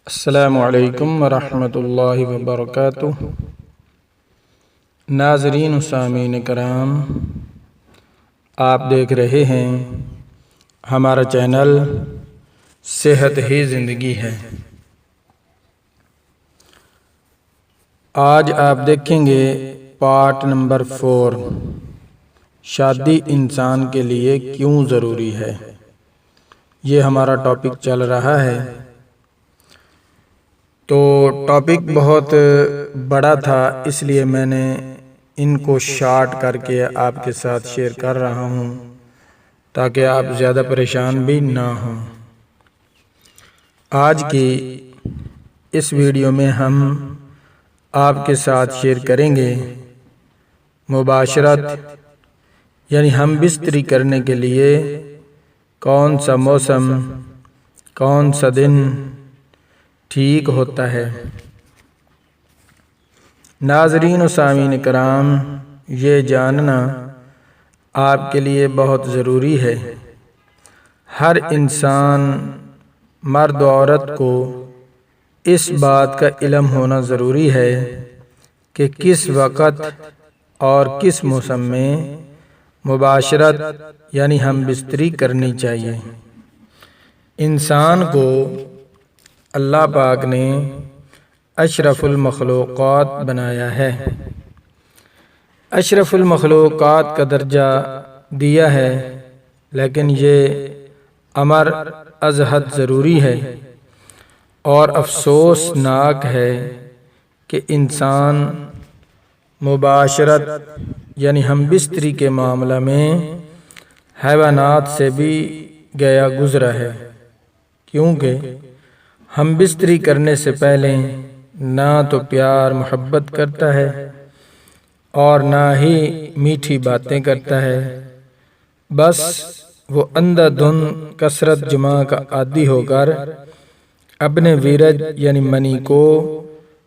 السلام علیکم ورحمۃ اللہ وبرکاتہ۔ ناظرین و سامعین کرام، آپ دیکھ رہے ہیں ہمارا چینل صحت ہی زندگی ہے۔ آج آپ دیکھیں گے پارٹ نمبر 4، شادی انسان کے لیے کیوں ضروری ہے۔ یہ ہمارا ٹاپک چل رہا ہے، تو ٹاپک بہت بڑا تھا، اس لیے میں نے ان کو شارٹ کر کے آپ کے ساتھ شیئر کر رہا ہوں تاکہ آپ زیادہ پریشان بھی نہ ہوں۔ آج کی اس ویڈیو میں ہم آپ کے ساتھ شیئر کریں گے مباشرت، یعنی ہم بستری کرنے کے لیے کون سا موسم، کون سا دن ٹھیک ہوتا ہے۔ ناظرین و سامعین کرام، یہ جاننا آپ کے لیے بہت ضروری ہے۔ ہر انسان، مرد و عورت کو اس بات کا علم ہونا ضروری ہے کہ کس وقت اور کس موسم میں مباشرت یعنی ہم بستری کرنی چاہیے۔ انسان کو اللہ پاک نے اشرف المخلوقات بنایا ہے، اشرف المخلوقات کا درجہ دیا ہے، لیکن یہ امر از حد ضروری ہے اور افسوسناک ہے کہ انسان مباشرت یعنی ہم بستری کے معاملہ میں حیوانات سے بھی گیا گزرا ہے، کیونکہ ہم بستری کرنے سے پہلے نہ تو پیار محبت کرتا ہے اور نہ ہی میٹھی باتیں کرتا ہے، بس وہ اندھا دھند کثرت جماع کا عادی ہو کر اپنے ویرج یعنی منی کو،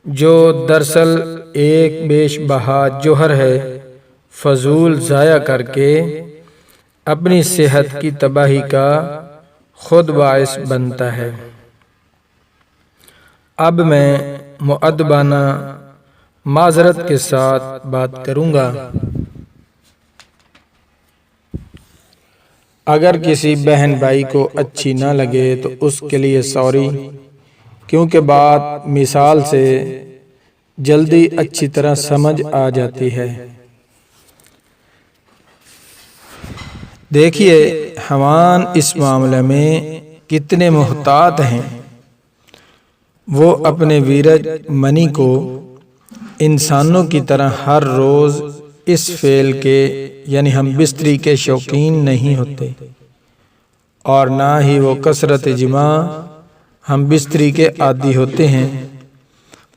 جو دراصل ایک بیش بہا جوہر ہے، فضول ضائع کر کے اپنی صحت کی تباہی کا خود باعث بنتا ہے۔ اب میں مؤدبانہ معذرت کے ساتھ بات کروں گا۔ اگر کسی بہن بھائی کو اچھی نہ لگے تو اس کے لیے سوری، کیونکہ بات مثال سے جلدی اچھی طرح سمجھ آ جاتی ہے۔ دیکھیے حیوان اس معاملے میں کتنے محتاط ہیں۔ وہ اپنے ویرج منی کو انسانوں کی طرح ہر روز اس فعل کے یعنی ہم بستری کے شوقین نہیں ہوتے، اور نہ ہی وہ کثرت جماع ہم بستری کے عادی ہوتے ہیں،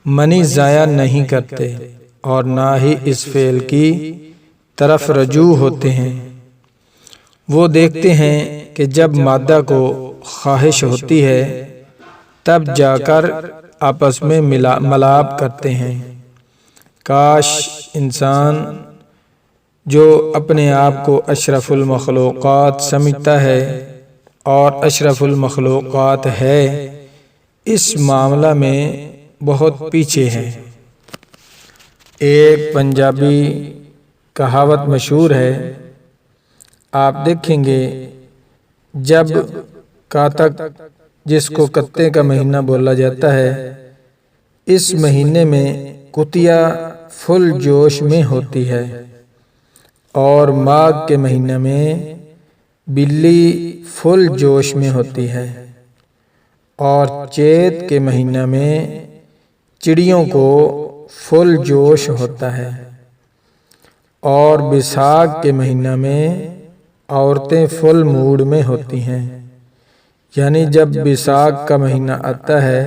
منی ضائع نہیں کرتے اور نہ ہی اس فعل کی طرف رجوع ہوتے ہیں۔ وہ دیکھتے ہیں کہ جب مادہ کو خواہش ہوتی ہے تب جا کر آپس میں ملاپ کرتے ہیں۔ کاش انسان جو اپنے آپ کو اشرف المخلوقات سمجھتا ہے اور اشرف المخلوقات ہے، اس معاملہ میں بہت پیچھے ہے۔ ایک پنجابی کہاوت مشہور ہے، آپ دیکھیں گے جب کاتک، جس کو کتے کا مہینہ بولا جاتا ہے، اس مہینے میں کتیا فل جوش میں ہوتی ہے، اور ماغ کے مہینے میں بلی فل جوش میں ہوتی ہے، اور چیت کے مہینے میں چڑیوں کو فل جوش ہوتا ہے، اور بیساکھ کے مہینے میں عورتیں فل موڈ میں ہوتی ہیں۔ یعنی جب بیساکھ کا مہینہ آتا ہے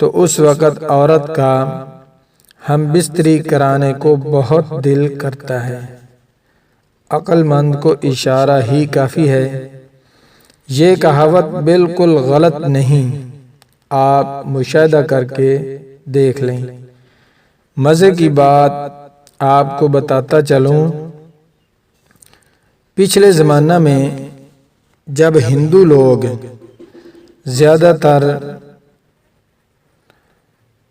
تو اس وقت عورت کا ہم بستری کرانے کو بہت دل کرتا ہے۔ عقل مند کو اشارہ ہی کافی ہے۔ یہ کہاوت بالکل غلط نہیں، آپ مشاہدہ کر کے دیکھ لیں۔ مزے کی بات آپ کو بتاتا چلوں، پچھلے زمانہ میں جب ہندو لوگ زیادہ تر